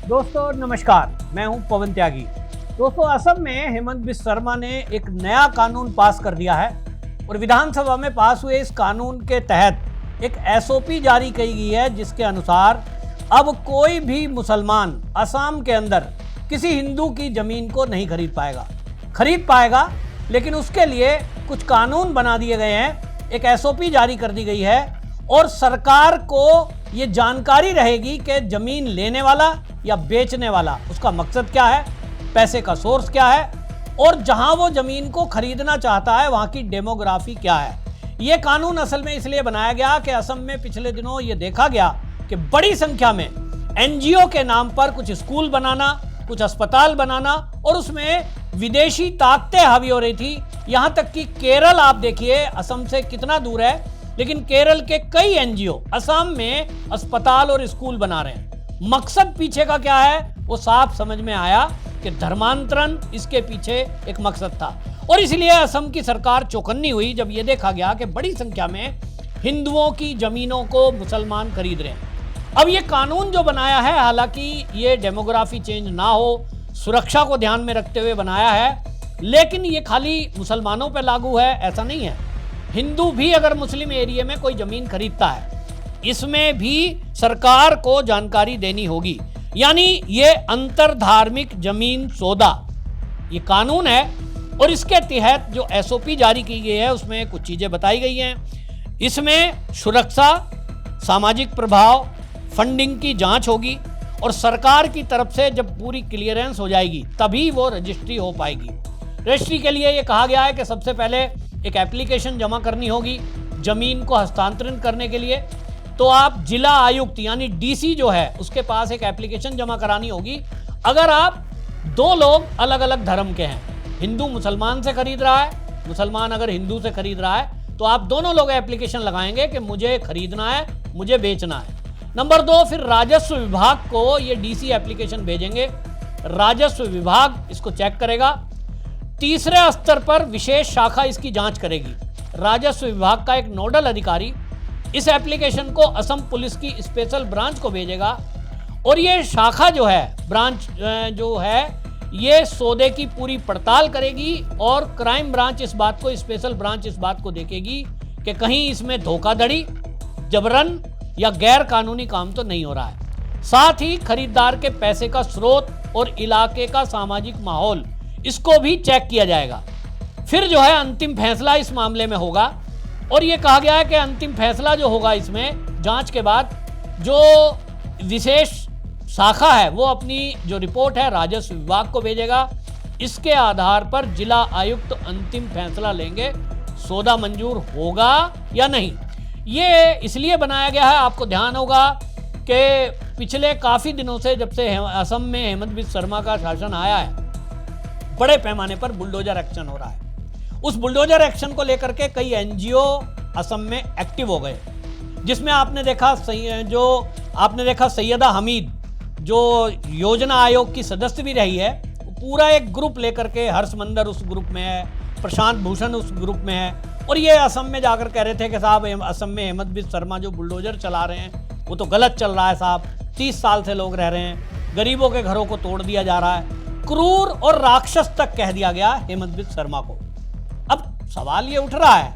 दोस्तों नमस्कार, मैं हूं पवन त्यागी। दोस्तों असम में हेमंत बिस्वा शर्मा ने एक नया कानून पास कर दिया है और विधानसभा में पास हुए इस कानून के तहत एक एसओपी जारी की गई है, जिसके अनुसार अब कोई भी मुसलमान असम के अंदर किसी हिंदू की जमीन को नहीं खरीद पाएगा, लेकिन उसके लिए कुछ कानून बना दिए गए हैं, एक एसओपी जारी कर दी गई है और सरकार को ये जानकारी रहेगी कि जमीन लेने वाला या बेचने वाला उसका मकसद क्या है, पैसे का सोर्स क्या है और जहां वो जमीन को खरीदना चाहता है वहां की डेमोग्राफी क्या है। ये कानून असल में इसलिए बनाया गया कि असम में पिछले दिनों ये देखा गया कि बड़ी संख्या में एनजीओ के नाम पर कुछ स्कूल बनाना, कुछ अस्पताल बनाना और उसमें विदेशी ताकतें हावी हो रही थी। यहां तक कि केरल, आप देखिए असम से कितना दूर है, लेकिन केरल के कई एनजीओ असम में अस्पताल और स्कूल बना रहे हैं। मकसद पीछे का क्या है वो साफ समझ में आया कि धर्मांतरण इसके पीछे एक मकसद था और इसलिए असम की सरकार चौकन्नी हुई जब यह देखा गया कि बड़ी संख्या में हिंदुओं की जमीनों को मुसलमान खरीद रहे हैं। अब ये कानून जो बनाया है, हालांकि ये डेमोग्राफी चेंज ना हो, सुरक्षा को ध्यान में रखते हुए बनाया है, लेकिन ये खाली मुसलमानों पर लागू है ऐसा नहीं है। हिंदू भी अगर मुस्लिम एरिया में कोई जमीन खरीदता है, इसमें भी सरकार को जानकारी देनी होगी। यानी ये अंतर धार्मिक जमीन सौदा ये कानून है और इसके तहत जो एसओपी जारी की गई है उसमें कुछ चीजें बताई गई हैं। इसमें सुरक्षा, सामाजिक प्रभाव, फंडिंग की जांच होगी और सरकार की तरफ से जब पूरी क्लियरेंस हो जाएगी तभी वो रजिस्ट्री हो पाएगी। रजिस्ट्री के लिए ये कहा गया है कि सबसे पहले एक एप्लीकेशन जमा करनी होगी जमीन को हस्तांतरण करने के लिए। तो आप जिला आयुक्त यानी डीसी जो है उसके पास एक एप्लीकेशन जमा करानी होगी। अगर आप दो लोग अलग अलग धर्म के हैं, हिंदू मुसलमान से खरीद रहा है, मुसलमान अगर हिंदू से खरीद रहा है, तो आप दोनों लोग एप्लीकेशन लगाएंगे कि मुझे खरीदना है, मुझे बेचना है। नंबर 2, फिर राजस्व विभाग को ये डीसी एप्लीकेशन भेजेंगे, राजस्व विभाग इसको चेक करेगा। तीसरे स्तर पर विशेष शाखा इसकी जांच करेगी। राजस्व विभाग का एक नोडल अधिकारी इस एप्लीकेशन को असम पुलिस की स्पेशल ब्रांच को भेजेगा और ये शाखा जो है, ब्रांच जो है, ये सौदे की पूरी पड़ताल करेगी और क्राइम ब्रांच इस बात को, स्पेशल ब्रांच इस बात को देखेगी कि कहीं इसमें धोखाधड़ी, जबरन या गैर कानूनी काम तो नहीं हो रहा है। साथ ही खरीदार के पैसे का स्रोत और इलाके का सामाजिक माहौल, इसको भी चेक किया जाएगा। फिर जो है अंतिम फैसला इस मामले में होगा और ये कहा गया है कि अंतिम फैसला जो होगा इसमें जांच के बाद जो विशेष शाखा है वो अपनी जो रिपोर्ट है राजस्व विभाग को भेजेगा। इसके आधार पर जिला आयुक्त अंतिम फैसला लेंगे, सौदा मंजूर होगा या नहीं। ये इसलिए बनाया गया है, आपको ध्यान होगा कि पिछले काफ़ी दिनों से, जब से असम में हेमंत बिस्वा शर्मा का शासन आया है, बड़े पैमाने पर बुलडोजर एक्शन हो रहा है। उस बुलडोजर एक्शन को लेकर के कई एनजीओ असम में एक्टिव हो गए, जिसमें आपने देखा सैयदा हमीद जो योजना आयोग की सदस्य भी रही है, पूरा एक ग्रुप लेकर के, हर्ष मंदर उस ग्रुप में है, प्रशांत भूषण उस ग्रुप में है और ये असम में जाकर कह रहे थे कि साहब असम में हेमंत बिस्वा शर्मा जो बुलडोजर चला रहे हैं वो तो गलत चल रहा है साहब, 30 साल से लोग रह रहे हैं, गरीबों के घरों को तोड़ दिया जा रहा है, क्रूर और राक्षस तक कह दिया गया हेमंत बिस्वा शर्मा को। अब सवाल ये उठ रहा है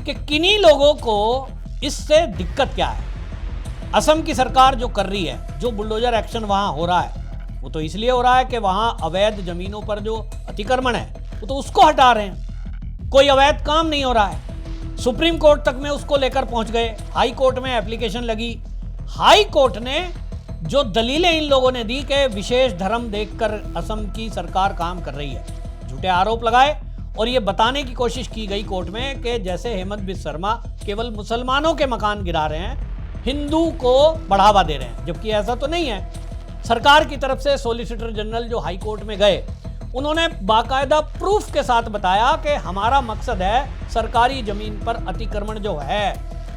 कि किन्हीं लोगों को इससे दिक्कत क्या है। असम की सरकार जो कर रही है, जो बुलडोजर एक्शन वहां हो रहा है, वो तो इसलिए हो रहा है कि वहां अवैध जमीनों पर जो अतिक्रमण है वो तो उसको हटा रहे हैं, कोई अवैध काम नहीं हो रहा है। सुप्रीम कोर्ट तक में उसको लेकर पहुंच गए, हाई कोर्ट में एप्लीकेशन लगी, हाई कोर्ट ने जो दलीलें इन लोगों ने दी कि विशेष धर्म देखकर असम की सरकार काम कर रही है, झूठे आरोप लगाए और ये बताने की कोशिश की गई कोर्ट में कि जैसे हेमंत बिस्वा शर्मा केवल मुसलमानों के मकान गिरा रहे हैं, हिंदू को बढ़ावा दे रहे हैं, जबकि ऐसा तो नहीं है। सरकार की तरफ से सॉलिसिटर जनरल जो हाई कोर्ट में गए, उन्होंने बाकायदा प्रूफ के साथ बताया कि हमारा मकसद है सरकारी जमीन पर अतिक्रमण जो है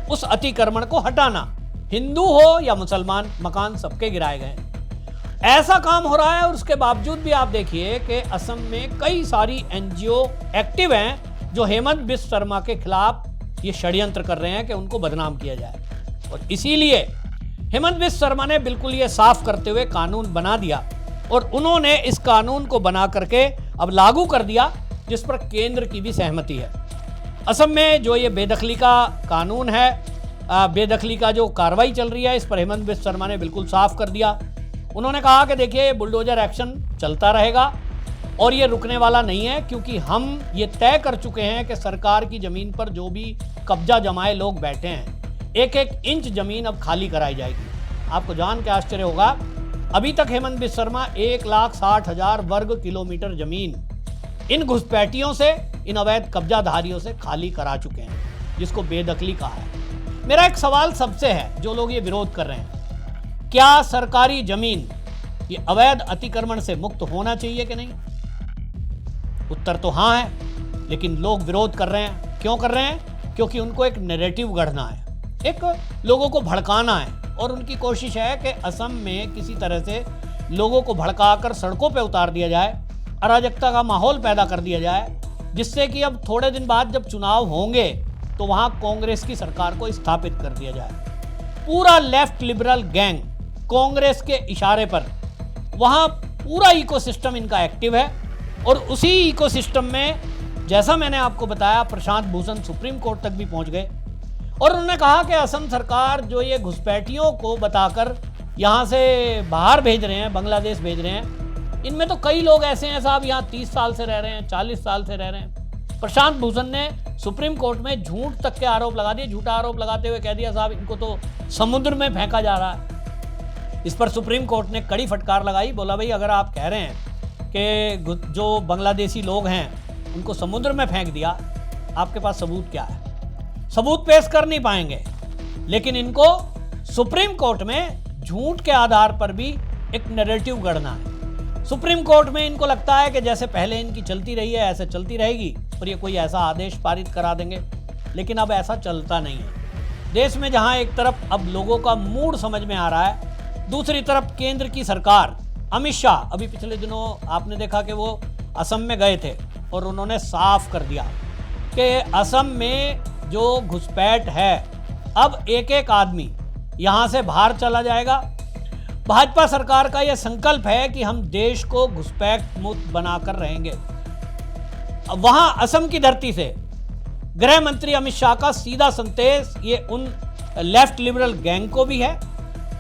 उस अतिक्रमण को हटाना, हिंदू हो या मुसलमान, मकान सबके गिराए गए। ऐसा काम हो रहा है और उसके बावजूद भी आप देखिए कि असम में कई सारी एनजीओ एक्टिव हैं जो हेमंत बिस्वा शर्मा के खिलाफ ये षड्यंत्र कर रहे हैं कि उनको बदनाम किया जाए। और इसीलिए हेमंत बिस्व शर्मा ने बिल्कुल ये साफ करते हुए कानून बना दिया और उन्होंने इस कानून को बना करके अब लागू कर दिया, जिस पर केंद्र की भी सहमति है। असम में जो ये बेदखली का कानून है, बेदखली का जो कार्रवाई चल रही है, इस पर हेमंत बिस्व शर्मा ने बिल्कुल साफ कर दिया। उन्होंने कहा कि देखिए, बुलडोजर एक्शन चलता रहेगा और ये रुकने वाला नहीं है, क्योंकि हम ये तय कर चुके हैं कि सरकार की ज़मीन पर जो भी कब्जा जमाए लोग बैठे हैं, एक एक इंच ज़मीन अब खाली कराई जाएगी। आपको जान के आश्चर्य होगा, अभी तक हेमंत बिस्व शर्मा 1,60,000 वर्ग किलोमीटर ज़मीन इन घुसपैठियों से, इन अवैध कब्जाधारियों से खाली करा चुके हैं, जिसको बेदखली कहा है। मेरा एक सवाल सबसे है, जो लोग ये विरोध कर रहे हैं, क्या सरकारी ज़मीन ये अवैध अतिक्रमण से मुक्त होना चाहिए कि नहीं? उत्तर तो हाँ है, लेकिन लोग विरोध कर रहे हैं। क्यों कर रहे हैं? क्योंकि उनको एक नैरेटिव गढ़ना है, एक लोगों को भड़काना है, और उनकी कोशिश है कि असम में किसी तरह से लोगों को भड़काकर सड़कों पे उतार दिया जाए, अराजकता का माहौल पैदा कर दिया जाए, जिससे कि अब थोड़े दिन बाद जब चुनाव होंगे तो वहाँ कांग्रेस की सरकार को स्थापित कर दिया जाए। पूरा लेफ्ट लिबरल गैंग कांग्रेस के इशारे पर वहाँ पूरा इकोसिस्टम इनका एक्टिव है, और उसी इकोसिस्टम में, जैसा मैंने आपको बताया, प्रशांत भूषण सुप्रीम कोर्ट तक भी पहुंच गए और उन्होंने कहा कि असम सरकार जो ये घुसपैठियों को बताकर यहाँ से बाहर भेज रहे हैं, बांग्लादेश भेज रहे हैं, इनमें तो कई लोग ऐसे हैं साहब, यहाँ 30 साल से रह रहे हैं, 40 साल से रह रहे हैं। प्रशांत भूषण ने सुप्रीम कोर्ट में झूठ तक के आरोप लगा दिए, झूठा आरोप लगाते हुए कह दिया साहब इनको तो समुद्र में फेंका जा रहा है। इस पर सुप्रीम कोर्ट ने कड़ी फटकार लगाई, बोला भाई अगर आप कह रहे हैं कि जो बांग्लादेशी लोग हैं उनको समुद्र में फेंक दिया, आपके पास सबूत क्या है? सबूत पेश कर नहीं पाएंगे, लेकिन इनको सुप्रीम कोर्ट में झूठ के आधार पर भी एक नैरेटिव गढ़ना है। सुप्रीम कोर्ट में इनको लगता है कि जैसे पहले इनकी चलती रही है ऐसे चलती रहेगी और ये कोई ऐसा आदेश पारित करा देंगे, लेकिन अब ऐसा चलता नहीं है। देश में जहां एक तरफ अब लोगों का मूड समझ में आ रहा है, दूसरी तरफ केंद्र की सरकार, अमित शाह अभी पिछले दिनों आपने देखा कि वो असम में गए थे और उन्होंने साफ कर दिया कि असम में जो घुसपैठ है, अब एक एक आदमी यहाँ से बाहर चला जाएगा। भाजपा सरकार का यह संकल्प है कि हम देश को घुसपैठ मुक्त बनाकर रहेंगे। अब वहाँ असम की धरती से गृह मंत्री अमित शाह का सीधा संदेश ये उन लेफ्ट लिबरल गैंग को भी है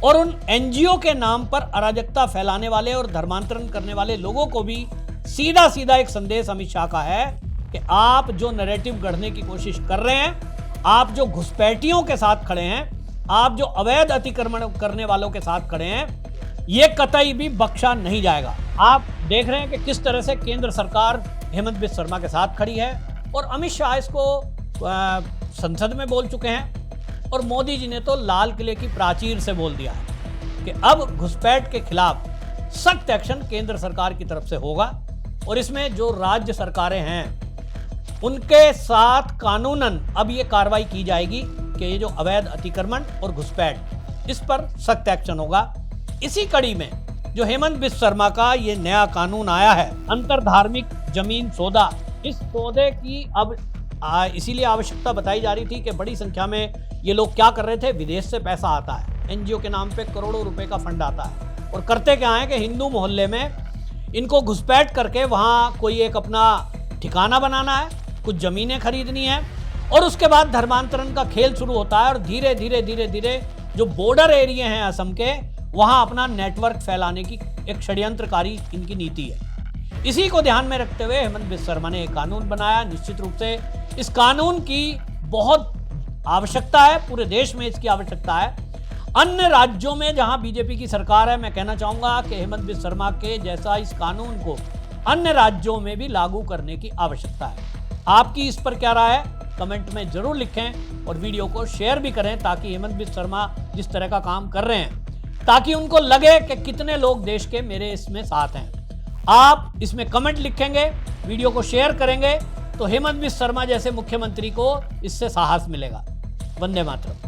और उन एनजीओ के नाम पर अराजकता फैलाने वाले और धर्मांतरण करने वाले लोगों को भी सीधा सीधा एक संदेश अमित शाह का है कि आप जो नैरेटिव गढ़ने की कोशिश कर रहे हैं, आप जो घुसपैठियों के साथ खड़े हैं, आप जो अवैध अतिक्रमण करने वालों के साथ खड़े हैं, ये कतई भी बख्शा नहीं जाएगा। आप देख रहे हैं कि किस तरह से केंद्र सरकार हेमंत बिस्व शर्मा के साथ खड़ी है और अमित शाह इसको संसद में बोल चुके हैं और मोदी जी ने तो लाल किले की प्राचीर से बोल दिया है कि अब घुसपैठ के खिलाफ सख्त एक्शन केंद्र सरकार की तरफ से होगा और इसमें जो राज्य सरकारें हैं उनके साथ कानूनन अब ये कार्रवाई की जाएगी कि ये जो अवैध अतिक्रमण और घुसपैठ, इस पर सख्त एक्शन होगा। इसी कड़ी में जो हेमंत बिस्व शर्मा का ये नया कानून आया है, अंतरधार्मिक जमीन सौदा, इस सौदे की अब इसीलिए आवश्यकता बताई जा रही थी कि बड़ी संख्या में ये लोग क्या कर रहे थे, विदेश से पैसा आता है, एनजीओ के नाम पे करोड़ों रुपए का फंड आता है और करते क्या है कि हिंदू मोहल्ले में इनको घुसपैठ करके वहाँ कोई एक अपना ठिकाना बनाना है, कुछ ज़मीनें खरीदनी है और उसके बाद धर्मांतरण का खेल शुरू होता है और धीरे धीरे धीरे धीरे जो बॉर्डर एरिया हैं असम के, वहाँ अपना नेटवर्क फैलाने की एक षड्यंत्रकारी इनकी नीति है। इसी को ध्यान में रखते हुए हेमंत बिस्व शर्मा ने एक कानून बनाया। निश्चित रूप से इस कानून की बहुत आवश्यकता है, पूरे देश में इसकी आवश्यकता है। अन्य राज्यों में जहां बीजेपी की सरकार है, मैं कहना चाहूंगा कि हेमंत बिस्व शर्मा के जैसा इस कानून को अन्य राज्यों में भी लागू करने की आवश्यकता है। आपकी इस पर क्या राय है, कमेंट में जरूर लिखें और वीडियो को शेयर भी करें ताकि हेमंत बिस्व शर्मा जिस तरह का काम कर रहे हैं, ताकि उनको लगे कि कितने लोग देश के मेरे इसमें साथ हैं। आप इसमें कमेंट लिखेंगे, वीडियो को शेयर करेंगे तो हेमंत बिस्व शर्मा जैसे मुख्यमंत्री को इससे साहस मिलेगा। वंदे मातरम।